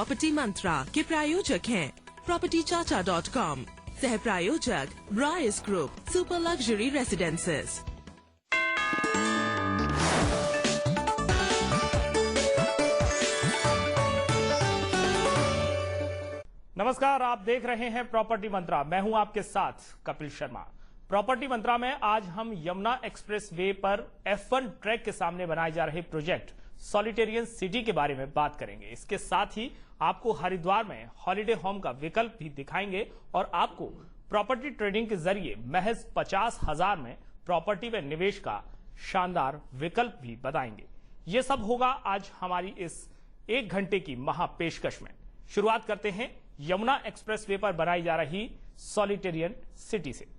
Property मंत्रा के प्रायोजक हैं propertychacha.com, सह प्रायोजक Bryce group, super luxury residences. नमस्कार, आप देख रहे हैं प्रॉपर्टी मंत्रा। मैं हूं आपके साथ कपिल शर्मा। प्रॉपर्टी मंत्रा में आज हम यमुना एक्सप्रेस वे पर F1 ट्रैक के सामने बनाए जा रहे प्रोजेक्ट सॉलिटेरियन सिटी के बारे में बात करेंगे। इसके साथ ही आपको हरिद्वार में हॉलिडे होम का विकल्प भी दिखाएंगे और आपको प्रॉपर्टी ट्रेडिंग के जरिए महज 50,000 में प्रॉपर्टी में निवेश का शानदार विकल्प भी बताएंगे। ये सब होगा आज हमारी इस 1 घंटे की महा पेशकश में। शुरुआत करते हैं यमुना एक्सप्रेस वे पर बनाई जा रही सॉलिटेरियन सिटी से।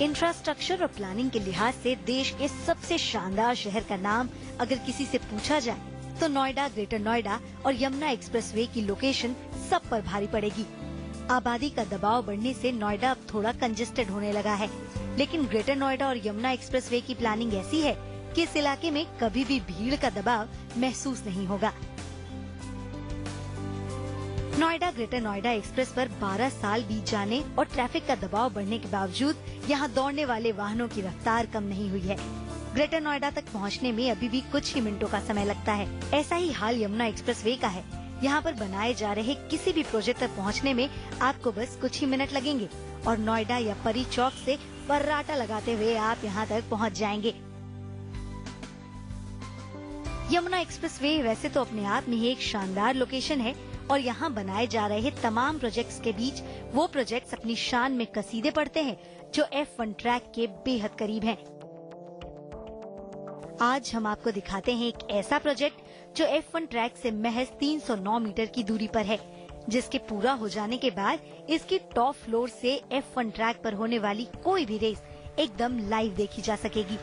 इंफ्रास्ट्रक्चर और प्लानिंग के लिहाज से देश के सबसे शानदार शहर का नाम अगर किसी से पूछा जाए तो नोएडा, ग्रेटर नोएडा और यमुना एक्सप्रेसवे की लोकेशन सब पर भारी पड़ेगी। आबादी का दबाव बढ़ने से नोएडा अब थोड़ा कंजेस्टेड होने लगा है, लेकिन ग्रेटर नोएडा और यमुना एक्सप्रेसवे की प्लानिंग ऐसी है कि इस इलाके में कभी भी भीड़ का दबाव महसूस नहीं होगा। नोएडा ग्रेटर नोएडा एक्सप्रेस पर 12 साल बीत जाने और ट्रैफिक का दबाव बढ़ने के बावजूद यहाँ दौड़ने वाले वाहनों की रफ्तार कम नहीं हुई है। ग्रेटर नोएडा तक पहुँचने में अभी भी कुछ ही मिनटों का समय लगता है। ऐसा ही हाल यमुना एक्सप्रेसवे का है। यहाँ पर बनाए जा रहे किसी भी प्रोजेक्ट तक पहुँचने में आपको बस कुछ ही मिनट लगेंगे और नोएडा या परी चौक से फर्राटा लगाते हुए आप यहाँ तक पहुँच जाएंगे। यमुना एक्सप्रेसवे वैसे तो अपने आप में ही एक शानदार लोकेशन है और यहाँ बनाए जा रहे तमाम प्रोजेक्ट्स के बीच वो प्रोजेक्ट्स अपनी शान में कसीदे पड़ते हैं जो F1 ट्रैक के बेहद करीब हैं। आज हम आपको दिखाते हैं एक ऐसा प्रोजेक्ट जो F1 ट्रैक से महज 309 मीटर की दूरी पर है, जिसके पूरा हो जाने के बाद इसकी टॉप फ्लोर से F1 ट्रैक पर होने वाली कोई भी रेस एकदम लाइव देखी जा सकेगी।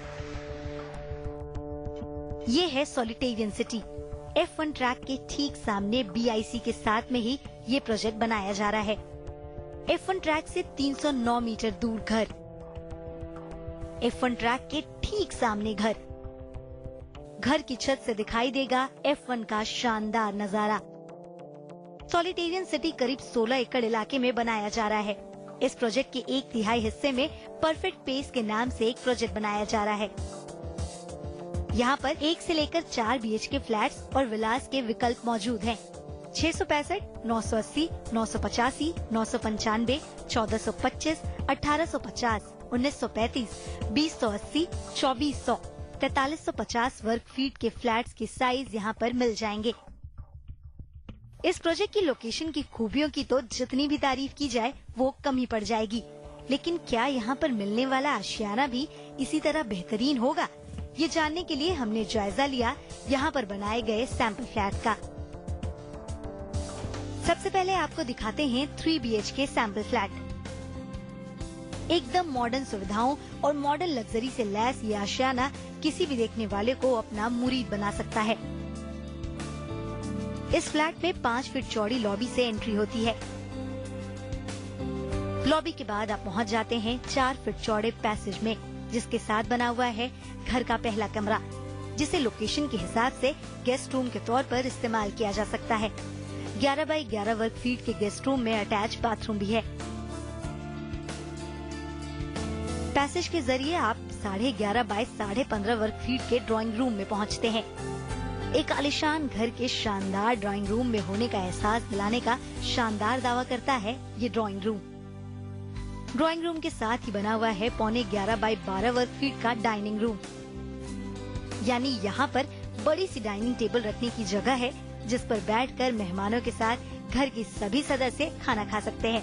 ये है सॉलिटेरियन सिटी। F1 ट्रैक के ठीक सामने BIC के साथ में ही ये प्रोजेक्ट बनाया जा रहा है। F1 ट्रैक से 309 मीटर दूर घर, F1 ट्रैक के ठीक सामने घर की छत से दिखाई देगा F1 का शानदार नजारा। सॉलिटेरियन सिटी करीब 16 एकड़ इलाके में बनाया जा रहा है। इस प्रोजेक्ट के 1/3 हिस्से में परफेक्ट पेस के नाम से एक प्रोजेक्ट बनाया जा रहा है। यहाँ पर 1 से लेकर 4 BHK फ्लैट्स और विलास के विकल्प मौजूद हैं। 665, 980, 985, 995, 1425, 1850, 1935, 2080, 2400, 4350 वर्ग फीट के फ्लैट्स के साइज यहाँ पर मिल जाएंगे। इस प्रोजेक्ट की लोकेशन की खूबियों की तो जितनी भी तारीफ की जाए वो कम ही पड़ जाएगी, लेकिन क्या यहाँ पर मिलने वाला आशियाना भी इसी तरह बेहतरीन होगा? ये जानने के लिए हमने जायजा लिया यहाँ पर बनाए गए सैंपल फ्लैट का। सबसे पहले आपको दिखाते हैं 3 BHK सैंपल फ्लैट। एकदम मॉडर्न सुविधाओं और मॉडर्न लग्जरी से लैस ये आशियाना किसी भी देखने वाले को अपना मुरीद बना सकता है। इस फ्लैट में 5 फीट चौड़ी लॉबी से एंट्री होती है। लॉबी के बाद आप पहुंच जाते हैं 4 फीट चौड़े पैसेज में, जिसके साथ बना हुआ है घर का पहला कमरा, जिसे लोकेशन के हिसाब से गेस्ट रूम के तौर पर इस्तेमाल किया जा सकता है। 11 बाई 11 वर्ग फीट के गेस्ट रूम में अटैच बाथरूम भी है। पैसेज के जरिए आप 11.5 बाई 15.5 वर्ग फीट के ड्राइंग रूम में पहुंचते हैं। एक आलीशान घर के शानदार ड्राइंग रूम में होने का एहसास दिलाने का शानदार दावा करता है ये ड्राइंग रूम। ड्राइंग रूम के साथ ही बना हुआ है 11.25 बाई 12 वर्ग फीट का डाइनिंग रूम, यानी यहाँ पर बड़ी सी डाइनिंग टेबल रखने की जगह है, जिस पर बैठकर मेहमानों के साथ घर के सभी सदस्य खाना खा सकते हैं।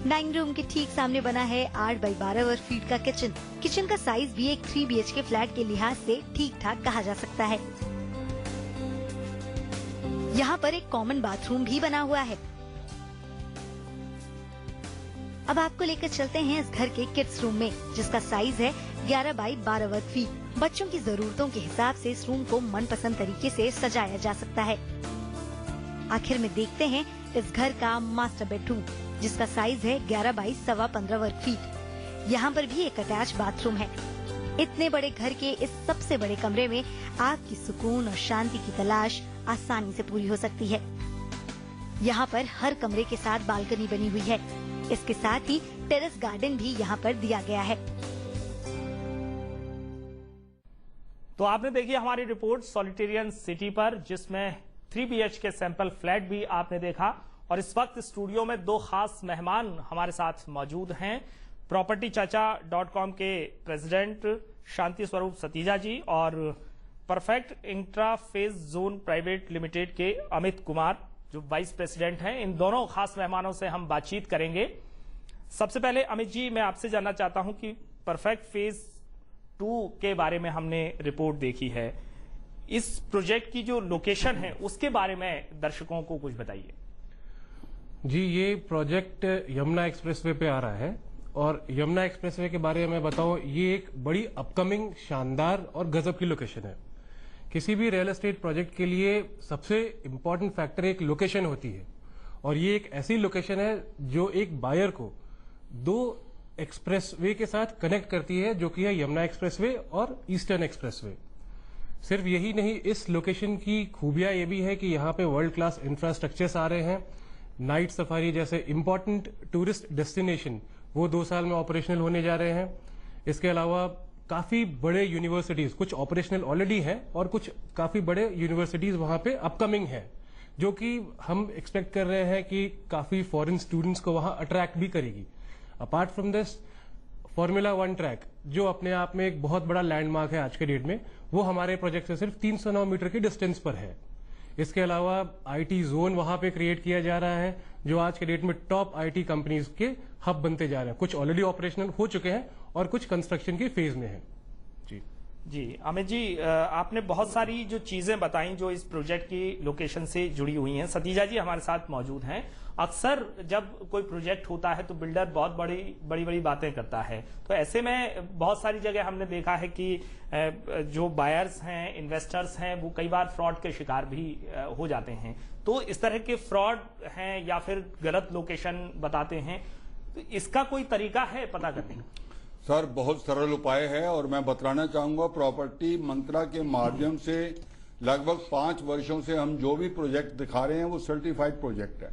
डाइनिंग रूम के ठीक सामने बना है 8 बाई 12 वर्ग फीट का किचन। किचन का साइज भी एक 3 BHK फ्लैट के लिहाज से ठीक ठाक कहा जा सकता है। यहाँ पर एक कॉमन बाथरूम भी बना हुआ है। अब आपको लेकर चलते हैं इस घर के किड्स रूम में, जिसका साइज है 11 बाई 12 वर्ग फीट। बच्चों की जरूरतों के हिसाब से इस रूम को मनपसंद तरीके से सजाया जा सकता है। आखिर में देखते हैं इस घर का मास्टर बेडरूम, जिसका साइज है 11 बाई 15.25 वर्ग फीट। यहाँ पर भी एक अटैच बाथरूम है। इतने बड़े घर के इस सबसे बड़े कमरे में आपकी सुकून और शांति की तलाश आसानी से पूरी हो सकती है। यहाँ पर हर कमरे के साथ बालकनी बनी हुई है। इसके साथ ही टेरेस गार्डन भी यहाँ पर दिया गया है। तो आपने देखी हमारी रिपोर्ट सॉलिटेरियन सिटी पर, जिसमें 3 BHK सैंपल फ्लैट भी आपने देखा। और इस वक्त स्टूडियो में 2 खास मेहमान हमारे साथ मौजूद हैं। PropertyChacha.com के प्रेसिडेंट शांति स्वरूप सतीजा जी और परफेक्ट इंट्राफेज जोन प्राइवेट लिमिटेड के अमित कुमार जो वाइस प्रेसिडेंट हैं। इन दोनों खास मेहमानों से हम बातचीत करेंगे। सबसे पहले अमित जी, मैं आपसे जानना चाहता हूं कि परफेक्ट फेज 2 के बारे में हमने रिपोर्ट देखी है। इस प्रोजेक्ट की जो लोकेशन है उसके बारे में दर्शकों को कुछ बताइए। जी, ये प्रोजेक्ट यमुना एक्सप्रेसवे पे आ रहा है और यमुना एक्सप्रेसवे के बारे में बताऊं, ये एक बड़ी अपकमिंग शानदार और गजब की लोकेशन है। किसी भी रियल एस्टेट प्रोजेक्ट के लिए सबसे इम्पोर्टेंट फैक्टर एक लोकेशन होती है और ये एक ऐसी लोकेशन है जो एक बायर को 2 एक्सप्रेसवे के साथ कनेक्ट करती है, जो कि है यमुना एक्सप्रेसवे और ईस्टर्न एक्सप्रेसवे। सिर्फ यही नहीं, इस लोकेशन की खूबियां ये भी है कि यहाँ पे वर्ल्ड क्लास इंफ्रास्ट्रक्चर्स आ रहे हैं। नाइट सफारी जैसे इंपॉर्टेंट टूरिस्ट डेस्टिनेशन वो 2 साल में ऑपरेशनल होने जा रहे हैं। इसके अलावा काफी बड़े यूनिवर्सिटीज, कुछ ऑपरेशनल ऑलरेडी हैं और कुछ काफी बड़े यूनिवर्सिटीज वहां पे अपकमिंग है, जो कि हम एक्सपेक्ट कर रहे हैं कि काफी फॉरेन स्टूडेंट्स को वहां अट्रैक्ट भी करेगी। Apart from this, formula 1 track जो अपने आप में एक बहुत बड़ा लैंडमार्क है आज के डेट में, वो हमारे प्रोजेक्ट से सिर्फ 309 मीटर की डिस्टेंस पर है। इसके अलावा आईटी जोन वहां पे क्रिएट किया जा रहा है, जो आज के डेट में टॉप आईटी कंपनीज के हब बनते जा रहे हैं। कुछ ऑलरेडी ऑपरेशनल हो चुके हैं और कुछ कंस्ट्रक्शन की फेज में है। जी अमित जी, आपने बहुत सारी जो चीजें बताई जो इस प्रोजेक्ट की लोकेशन से जुड़ी हुई हैं। सतीजा जी हमारे साथ मौजूद हैं। अक्सर जब कोई प्रोजेक्ट होता है तो बिल्डर बहुत बड़ी बातें करता है, तो ऐसे में बहुत सारी जगह हमने देखा है कि जो बायर्स हैं, इन्वेस्टर्स हैं, वो कई बार फ्रॉड के शिकार भी हो जाते हैं। तो इस तरह के फ्रॉड हैं या फिर गलत लोकेशन बताते हैं, तो इसका कोई तरीका है पता करने का? सर, बहुत सरल उपाय है और मैं बतलाना चाहूंगा, प्रॉपर्टी मंत्रा के माध्यम से लगभग 5 वर्षों से हम जो भी प्रोजेक्ट दिखा रहे हैं वो सर्टिफाइड प्रोजेक्ट है।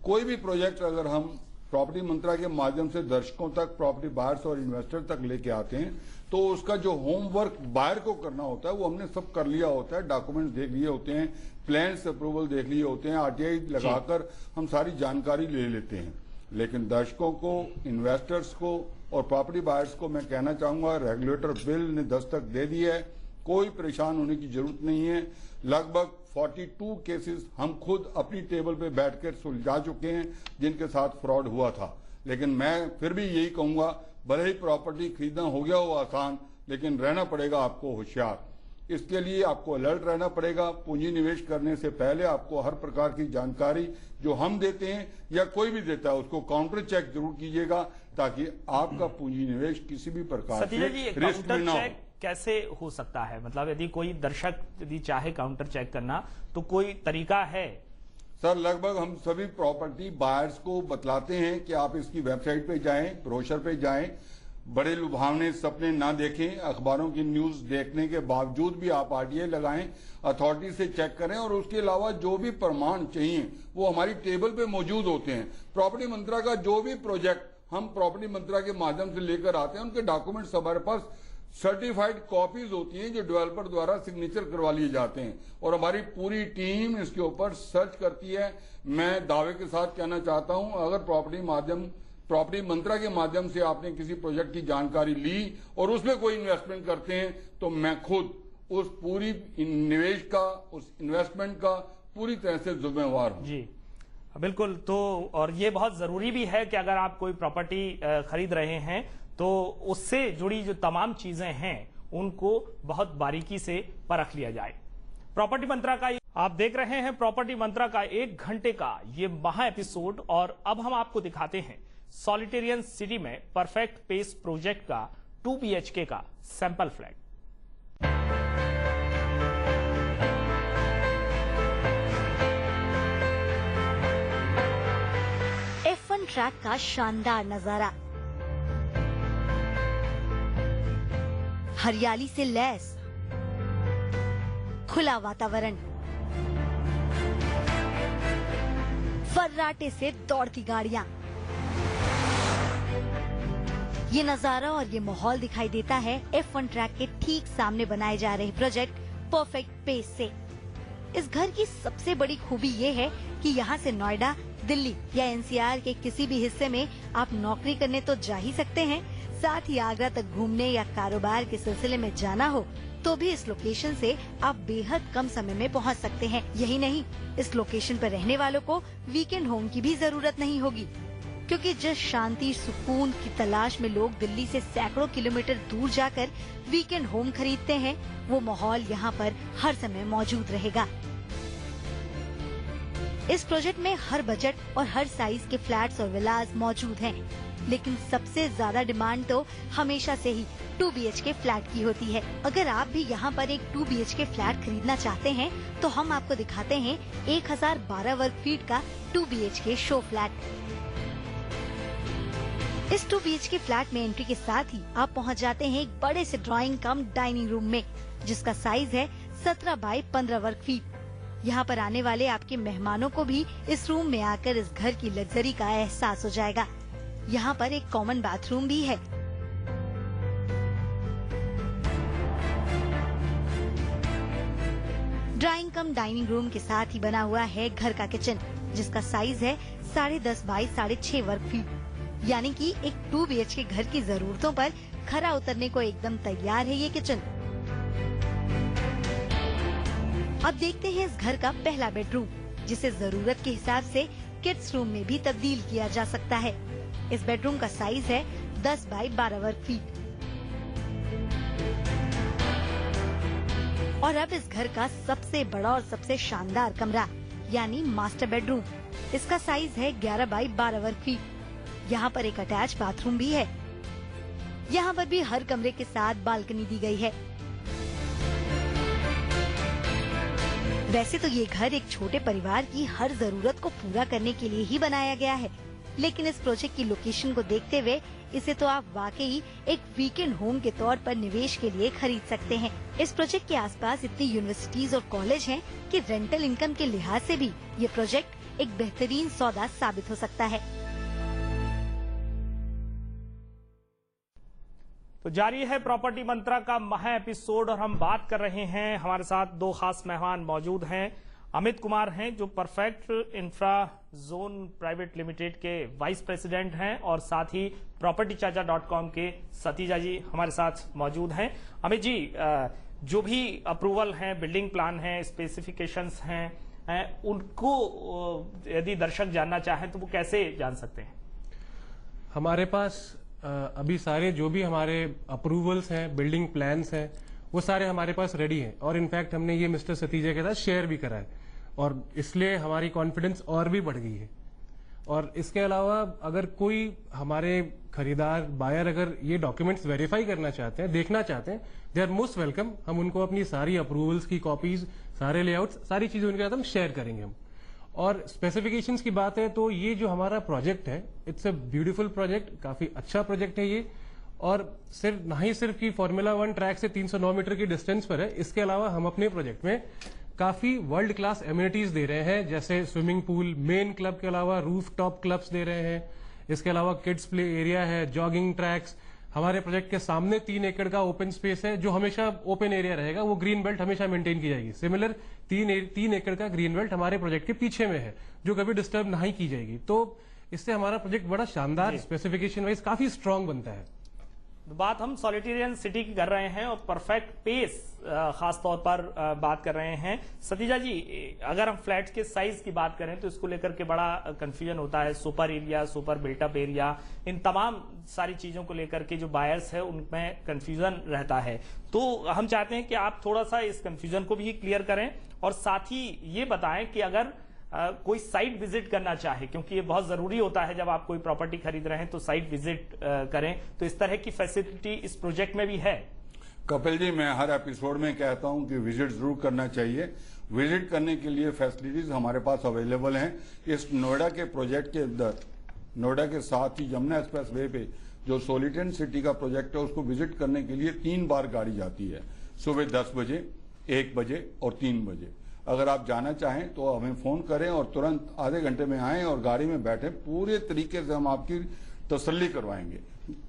कोई भी प्रोजेक्ट अगर हम प्रॉपर्टी मंत्रा के माध्यम से दर्शकों तक, प्रॉपर्टी बायर्स और इन्वेस्टर तक लेके आते हैं, तो उसका जो होमवर्क बायर को करना होता है वो हमने सब कर लिया होता है। डॉक्यूमेंट्स देख लिए होते हैं, प्लान्स अप्रूवल देख लिए होते हैं, आरटीआई लगाकर हम सारी जानकारी ले लेते हैं। लेकिन दर्शकों को, इन्वेस्टर्स को और प्रॉपर्टी बायर्स को मैं कहना चाहूंगा, रेगुलेटर बिल ने दस्तक दे दी है, कोई परेशान होने की जरूरत नहीं है। लगभग 42 केसेस हम खुद अपनी टेबल पे बैठकर सुलझा चुके हैं जिनके साथ फ्रॉड हुआ था। लेकिन मैं फिर भी यही कहूंगा, भले ही प्रॉपर्टी खरीदना हो गया हो आसान, लेकिन रहना पड़ेगा आपको होशियार। इसके लिए आपको अलर्ट रहना पड़ेगा। पूंजी निवेश करने से पहले आपको हर प्रकार की जानकारी जो हम देते हैं या कोई भी देता है उसको काउंटर चेक जरूर कीजिएगा, ताकि आपका पूंजी निवेश किसी भी प्रकार से रिस्क में ना हो। कैसे हो सकता है, मतलब यदि कोई दर्शक यदि चाहे काउंटर चेक करना तो कोई तरीका है? सर, लगभग हम सभी प्रॉपर्टी बायर्स को बतलाते हैं कि आप इसकी वेबसाइट पे जाएं, ब्रोशर पे जाएं, बड़े लुभावने सपने ना देखें। अखबारों की न्यूज देखने के बावजूद भी आप आरटीआई लगाएं, अथॉरिटी से चेक करें और उसके अलावा जो भी प्रमाण चाहिए वो हमारी टेबल पे मौजूद होते हैं। प्रॉपर्टी मंत्रा का जो भी प्रोजेक्ट हम प्रॉपर्टी मंत्रा के माध्यम से लेकर आते हैं, उनके डॉक्यूमेंट्स हमारे पास सर्टिफाइड कॉपीज होती हैं जो डेवलपर द्वारा सिग्नेचर करवा लिए जाते हैं और हमारी पूरी टीम इसके ऊपर सर्च करती है। मैं दावे के साथ कहना चाहता हूं, अगर प्रॉपर्टी मंत्रा के माध्यम से आपने किसी प्रोजेक्ट की जानकारी ली और उसमें कोई इन्वेस्टमेंट करते हैं, तो मैं खुद उस पूरी निवेश का, उस इन्वेस्टमेंट का पूरी तरह से जिम्मेवार हूं। जी बिल्कुल। तो और ये बहुत जरूरी भी है कि अगर आप कोई प्रॉपर्टी खरीद रहे हैं तो उससे जुड़ी जो तमाम चीजें हैं उनको बहुत बारीकी से परख लिया जाए। प्रॉपर्टी मंत्रा का आप देख रहे हैं प्रॉपर्टी मंत्रा का 1 घंटे का ये महा एपिसोड, और अब हम आपको दिखाते हैं सॉलिटेरियन सिटी में परफेक्ट पेस प्रोजेक्ट का 2 BHK का सैंपल फ्लैट। F1 ट्रैक का शानदार नजारा, हरियाली से लैस खुला वातावरण, फर्राटे से दौड़ती गाड़ियां। ये नजारा और ये माहौल दिखाई देता है F1 ट्रैक के ठीक सामने बनाए जा रहे प्रोजेक्ट परफेक्ट पेस से। इस घर की सबसे बड़ी खूबी ये है कि यहाँ से नोएडा, दिल्ली या NCR के किसी भी हिस्से में आप नौकरी करने तो जा ही सकते हैं, साथ ही आगरा तक घूमने या कारोबार के सिलसिले में जाना हो तो भी इस लोकेशन से आप बेहद कम समय में पहुंच सकते हैं। यही नहीं, इस लोकेशन पर रहने वालों को वीकेंड होम की भी जरूरत नहीं होगी, क्योंकि जिस शांति सुकून की तलाश में लोग दिल्ली से सैकड़ों किलोमीटर दूर जाकर वीकेंड होम खरीदते हैं, वो माहौल यहाँ पर हर समय मौजूद रहेगा। इस प्रोजेक्ट में हर बजट और हर साइज के फ्लैट्स और विलास मौजूद हैं, लेकिन सबसे ज्यादा डिमांड तो हमेशा से ही 2 BHK फ्लैट की होती है। अगर आप भी यहाँ पर एक 2 BHK फ्लैट खरीदना चाहते हैं तो हम आपको दिखाते हैं 1012 वर्ग फीट का 2 BHK शो फ्लैट। इस 2 BHK फ्लैट में एंट्री के साथ ही आप पहुँच जाते हैं एक बड़े से ड्राइंग कम डाइनिंग रूम में, जिसका साइज है 17 बाई 15 वर्ग फीट। यहाँ पर आने वाले आपके मेहमानों को भी इस रूम में आकर इस घर की लग्जरी का एहसास हो जाएगा। यहाँ पर एक कॉमन बाथरूम भी है। ड्राइंग कम डाइनिंग रूम के साथ ही बना हुआ है घर का किचन, जिसका साइज है 10.5 बाई 6.5 वर्ग फीट। यानी कि एक 2 BHK घर की जरूरतों पर खरा उतरने को एकदम तैयार है ये किचन। अब देखते हैं इस घर का पहला बेडरूम, जिसे जरूरत के हिसाब से किड्स रूम में भी तब्दील किया जा सकता है। इस बेडरूम का साइज है 10 बाई 12 वर्ग फीट। और अब इस घर का सबसे बड़ा और सबसे शानदार कमरा यानी मास्टर बेडरूम। इसका साइज है 11 बाई 12 वर्ग फीट। यहाँ पर एक अटैच बाथरूम भी है। यहाँ पर भी हर कमरे के साथ बालकनी दी गई है। वैसे तो ये घर एक छोटे परिवार की हर जरूरत को पूरा करने के लिए ही बनाया गया है, लेकिन इस प्रोजेक्ट की लोकेशन को देखते हुए इसे तो आप वाकई एक वीकेंड होम के तौर पर निवेश के लिए खरीद सकते हैं। इस प्रोजेक्ट के आसपास इतनी यूनिवर्सिटीज और कॉलेज हैं कि रेंटल इनकम के लिहाज से भी ये प्रोजेक्ट एक बेहतरीन सौदा साबित हो सकता है। तो जारी है प्रॉपर्टी मंत्रा का महा एपिसोड और हम बात कर रहे हैं, हमारे साथ 2 खास मेहमान मौजूद हैं। अमित कुमार हैं जो perfect infra zone private limited के वाइस प्रेसिडेंट हैं और साथ ही propertychacha.com के सतीजा जी हमारे साथ मौजूद हैं। अमित जी, जो भी अप्रूवल हैं, बिल्डिंग प्लान हैं, स्पेसिफिकेशंस हैं, उनको यदि दर्शक जानना चाहें तो वो कैसे जान सकते हैं? हमारे पास अभी सारे जो भी हमारे अप्रूवल्स हैं, बिल्डिंग प्लान्स हैं, वो सारे हमारे पास रेडी हैं और इनफैक्ट हमने ये मिस्टर सतीजा के साथ शेयर भी करा है और इसलिए हमारी कॉन्फिडेंस और भी बढ़ गई है। और इसके अलावा अगर कोई हमारे खरीदार बायर अगर ये डॉक्यूमेंट्स वेरीफाई करना चाहते हैं, देखना चाहते हैं, दे आर मोस्ट वेलकम। हम उनको अपनी सारी अप्रूवल्स की कॉपीज, सारे लेआउट्स, सारी चीजें उनके साथ हम शेयर करेंगे हम। और स्पेसिफिकेशंस की बात है तो ये जो हमारा प्रोजेक्ट है, इट्स अ ब्यूटीफुल प्रोजेक्ट, काफी अच्छा प्रोजेक्ट है ये। और सिर्फ ना ही सिर्फ की फॉर्मूला 1 ट्रैक से 309 मीटर की डिस्टेंस पर है, इसके अलावा हम अपने प्रोजेक्ट में काफी वर्ल्ड क्लास एमिनिटीज दे रहे हैं, जैसे स्विमिंग पूल, मेन क्लब के अलावा रूफ टॉप क्लब्स दे रहे हैं। इसके अलावा किड्स प्ले एरिया है, जॉगिंग ट्रैक्स। हमारे प्रोजेक्ट के सामने 3 एकड़ का ओपन स्पेस है जो हमेशा ओपन एरिया रहेगा, वो ग्रीन बेल्ट हमेशा मेंटेन की जाएगी। सिमिलर 3 एकड़ का ग्रीन बेल्ट हमारे प्रोजेक्ट के पीछे में है जो कभी डिस्टर्ब नहीं की जाएगी। तो इससे हमारा प्रोजेक्ट बड़ा शानदार, स्पेसिफिकेशन वाइज काफी स्ट्रांग बनता है। बात हम सॉलिटेरियन सिटी की कर रहे हैं और परफेक्ट पेस खास तौर पर बात कर रहे हैं। सतीजा जी, अगर हम फ्लैट्स के साइज की बात करें तो इसको लेकर के बड़ा कंफ्यूजन होता है। Super area, super built up area, इन तमाम सारी चीजों को लेकर के जो बायर्स है उनमें कंफ्यूजन रहता है। तो हम चाहते हैं कि आप थोड़ा सा इस कंफ्यूजन को भी क्लियर करें और साथ ही ये बताएं कि अगर कोई साइट विजिट करना चाहे, क्योंकि ये बहुत जरूरी होता है जब आप कोई प्रॉपर्टी खरीद रहे हैं तो साइट विजिट करें, तो इस तरह की फैसिलिटी इस प्रोजेक्ट में भी है? कपिल जी, मैं हर एपिसोड में कहता हूं कि विजिट जरूर करना चाहिए। विजिट करने के लिए फैसिलिटीज हमारे पास अवेलेबल हैं। इस नोएडा के प्रोजेक्ट के अंदर, नोएडा के साथ ही यमुना एक्सप्रेस वे पे जो सोलिटेरियन सिटी का प्रोजेक्ट है उसको विजिट करने के लिए 3 बार गाड़ी जाती है, सुबह 10 बजे, 1 बजे और 3 बजे। अगर आप जाना चाहें तो हमें फोन करें और तुरंत आधे घंटे में आएं और गाड़ी में बैठे, पूरे तरीके से हम आपकी तसल्ली करवाएंगे।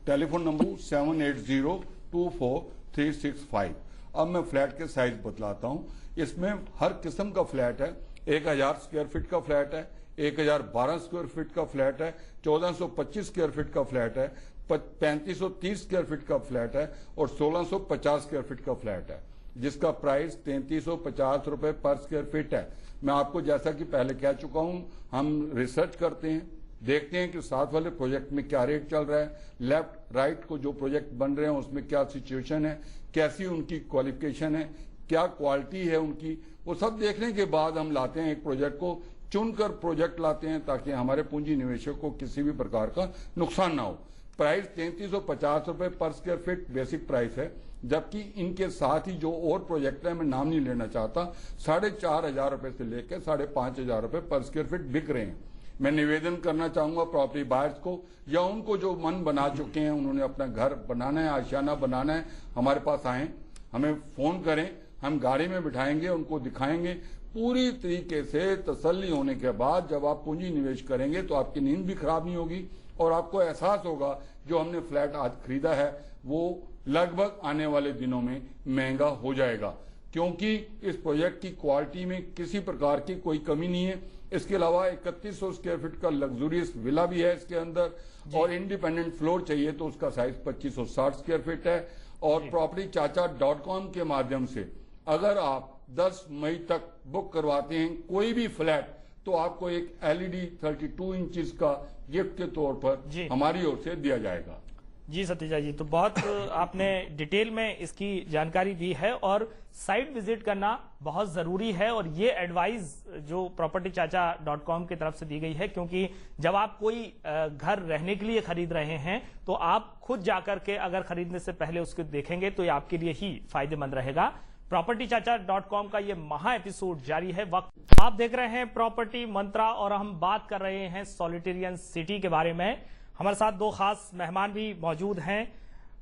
Telephone number 78024365। अब मैं फ्लैट के साइज बतलाता हूं। इसमें हर किस्म का फ्लैट है। 1000 स्क्वायर फीट का फ्लैट है, 1012 स्क्वायर फीट का फ्लैट है, 1425 स्क्वायर फीट का फ्लैट है, 3530 स्क्वायर फीट का फ्लैट है और 1650 स्क्वायर फीट का फ्लैट है, जिसका प्राइस 3350 रुपए पर स्क्वायर फीट है। मैं आपको जैसा कि पहले कह चुका हूं, हम रिसर्च करते हैं, देखते हैं कि साथ वाले प्रोजेक्ट में क्या रेट चल रहा है, लेफ्ट राइट को जो प्रोजेक्ट बन रहे हैं उसमें क्या सिचुएशन है, कैसी उनकी क्वालिफिकेशन है, क्या क्वालिटी है उनकी, वो सब देखने के बाद हम लाते हैं एक प्रोजेक्ट को, चुनकर प्रोजेक्ट लाते हैं ताकि हमारे पूंजी निवेशक को किसी भी प्रकार का नुकसान ना हो। प्राइस 3350 रुपए पर स्क्वायर फीट बेसिक प्राइस है, जबकि इनके साथ ही जो और प्रोजेक्ट है, मैं नाम नहीं लेना चाहता, 4500 रुपए से लेकर 5500 रुपए पर स्क्वायर फीट बिक रहे हैं। मैं निवेदन करना चाहूंगा प्रॉपर्टी बायर्स को या उनको जो मन बना चुके हैं, उन्होंने अपना घर बनाना है, आशियाना बनाना है, हमारे पास आए, हमें फोन करें, हम गाड़ी में बिठाएंगे, उनको दिखाएंगे। पूरी तरीके से तसल्ली होने के बाद जब आप पूंजी निवेश करेंगे तो आपकी नींद भी खराब नहीं होगी और आपको एहसास होगा जो हमने फ्लैट आज खरीदा है वो लगभग आने वाले दिनों में महंगा हो जाएगा, क्योंकि इस प्रोजेक्ट की क्वालिटी में किसी प्रकार की कोई कमी नहीं है। इसके अलावा 3100 स्क्वायर फीट का लग्जूरियस विला भी है इसके अंदर, और इंडिपेंडेंट फ्लोर चाहिए तो उसका साइज 2560 स्क्वायर फीट है। और propertychacha.com के माध्यम से अगर आप 10 मई तक बुक करवाते हैं कोई भी फ्लैट, तो आपको एक LED 32 इंचेस का गिफ्ट के तौर पर हमारी ओर से दिया जाएगा। जी सतीजा जी, तो बहुत आपने डिटेल में इसकी जानकारी दी है और साइट विजिट करना बहुत जरूरी है, और ये एडवाइस जो propertychacha.com की तरफ से दी गई है, क्योंकि जब आप कोई घर रहने के लिए खरीद रहे हैं तो आप खुद जाकर के अगर खरीदने से पहले उसको देखेंगे तो ये आपके लिए ही फायदेमंद रहेगा। propertychacha.com का ये महा एपिसोड जारी है। वक्त आप देख रहे हैं प्रॉपर्टी मंत्रा और हम बात कर रहे हैं सोलिटेरियन सिटी के बारे में। हमारे साथ 2 खास मेहमान भी मौजूद हैं।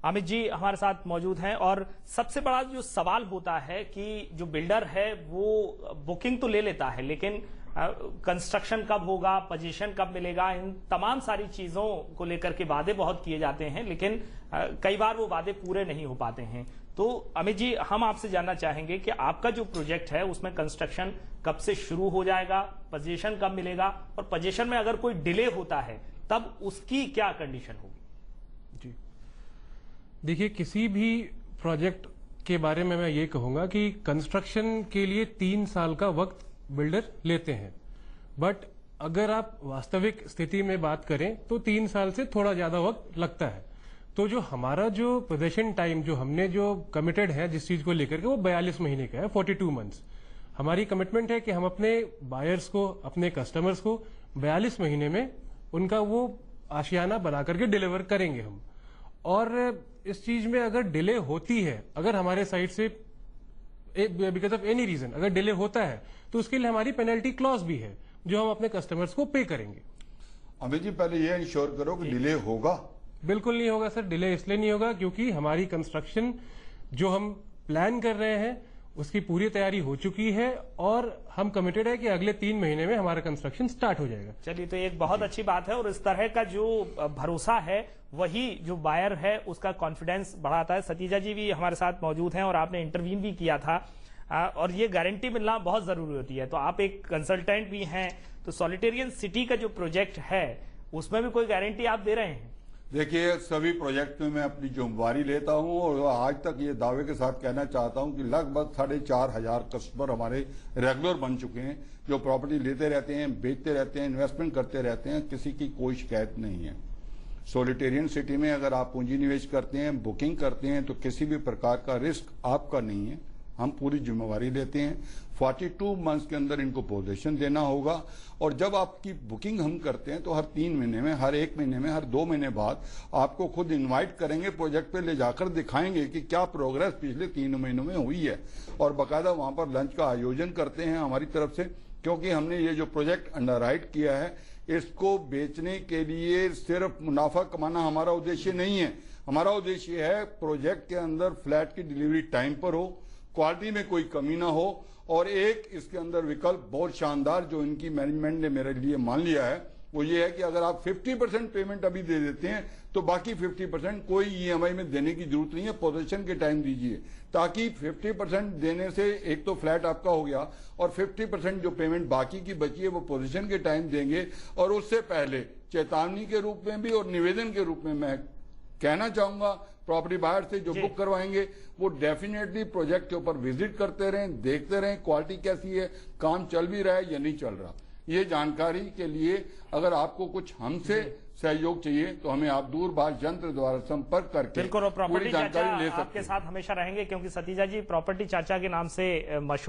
अमित जी हमारे साथ मौजूद हैं, और सबसे बड़ा जो सवाल होता है कि जो बिल्डर है वो बुकिंग तो ले लेता है, लेकिन कंस्ट्रक्शन कब होगा, पोजीशन कब मिलेगा, इन तमाम सारी चीजों को लेकर के वादे बहुत किए जाते हैं, लेकिन कई बार वो वादे पूरे नहीं हो पाते हैं। तो अमित जी, हम आपसे जानना चाहेंगे कि आपका जो प्रोजेक्ट है उसमें कंस्ट्रक्शन कब से शुरू हो जाएगा, पोजीशन कब मिलेगा, और पोजीशन में अगर कोई डिले होता है तब उसकी क्या कंडीशन होगी? जी देखिए, किसी भी प्रोजेक्ट के बारे में मैं ये कहूंगा कि कंस्ट्रक्शन के लिए 3 साल का वक्त बिल्डर लेते हैं, बट अगर आप वास्तविक स्थिति में बात करें तो 3 साल से थोड़ा ज्यादा वक्त लगता है। तो जो हमारा जो पोजीशन टाइम जो हमने जो कमिटेड है जिस चीज को लेकर के, वो 42 महीने का है, 42 मंथ्स। हमारी कमिटमेंट है कि हम अपने बायर्स को, अपने कस्टमर्स को 42 महीने में उनका वो आशियाना बना करके डिलीवर करेंगे हम। और इस चीज में अगर डिले होती है, अगर हमारे साइड से बिकॉज ऑफ एनी रीजन अगर डिले होता है, तो उसके लिए हमारी पेनल्टी क्लॉज भी है जो हम अपने कस्टमर्स को पे करेंगे। अमित जी, पहले ये इंश्योर करो कि डिले होगा। बिल्कुल नहीं होगा सर, डिले इसलिए नहीं होगा क्योंकि हमारी कंस्ट्रक्शन जो हम प्लान कर रहे हैं उसकी पूरी तैयारी हो चुकी है, और हम कमिटेड है कि अगले 3 महीने में हमारा कंस्ट्रक्शन स्टार्ट हो जाएगा। चलिए, तो एक बहुत अच्छी बात है, और इस तरह का जो भरोसा है वही जो बायर है उसका कॉन्फिडेंस बढ़ाता है। सतीजा जी भी हमारे साथ मौजूद हैं और आपने इंटरव्यू भी किया था, और ये गारंटी मिलना बहुत जरूरी होती है। तो आप एक कंसल्टेंट भी हैं, तो सोलिटेरियन सिटी का जो प्रोजेक्ट है उसमें भी कोई गारंटी आप दे रहे हैं? देखिए, सभी प्रोजेक्ट में मैं अपनी जिम्मेवारी लेता हूं, और आज तक ये दावे के साथ कहना चाहता हूं कि लगभग 4500 कस्टमर हमारे रेगुलर बन चुके हैं, जो प्रॉपर्टी लेते रहते हैं, बेचते रहते हैं, इन्वेस्टमेंट करते रहते हैं, किसी की कोई शिकायत नहीं है। सोलिटेरियन सिटी में अगर आप पूंजी निवेश करते हैं, बुकिंग करते हैं, तो किसी भी प्रकार का रिस्क आपका नहीं है, हम पूरी जिम्मेवारी लेते हैं। 42 मंथ्स के अंदर इनको पोजीशन देना होगा और जब आपकी बुकिंग हम करते हैं तो हर 3 महीने में, हर 1 महीने में, हर 2 महीने बाद आपको खुद इनवाइट करेंगे, प्रोजेक्ट पे ले जाकर दिखाएंगे कि क्या प्रोग्रेस पिछले 3 महीनों में हुई है और बाकायदा वहां पर लंच का आयोजन करते हैं हमारी तरफ से, क्योंकि हमने ये जो प्रोजेक्ट अंडरराइट किया है इसको बेचने के लिए सिर्फ मुनाफा कमाना हमारा उद्देश्य नहीं है। हमारा उद्देश्य है प्रोजेक्ट के अंदर फ्लैट की डिलीवरी टाइम पर हो, क्वालिटी में कोई कमी ना हो और एक इसके अंदर विकल्प बहुत शानदार जो इनकी मैनेजमेंट ने मेरे लिए मान लिया है वो ये है कि अगर आप 50% पेमेंट अभी दे देते हैं तो बाकी 50% कोई ईएमआई में देने की जरूरत नहीं है, पोजीशन के टाइम दीजिए, ताकि 50% देने से एक तो फ्लैट आपका हो गया और 50% जो पेमेंट बाकी की बची है वो पोजीशन के टाइम देंगे। और उससे पहले चेतावनी के रूप में भी और निवेदन के रूप में मैं कहना चाहूंगा प्रॉपर्टी बायर से जो बुक करवाएंगे वो डेफिनेटली प्रोजेक्ट के ऊपर विजिट करते रहें, देखते रहें क्वालिटी कैसी है, काम चल भी रहा है या नहीं चल रहा। ये जानकारी के लिए अगर आपको कुछ हमसे सहयोग चाहिए तो हमें आप दूरभाष यंत्र द्वारा संपर्क करके बिल्कुल पूरी जानकारी ले सकते हैं। आपके साथ हमेशा रहेंगे क्योंकि सतीजा जी प्रॉपर्टी चाचा के नाम से मशहूर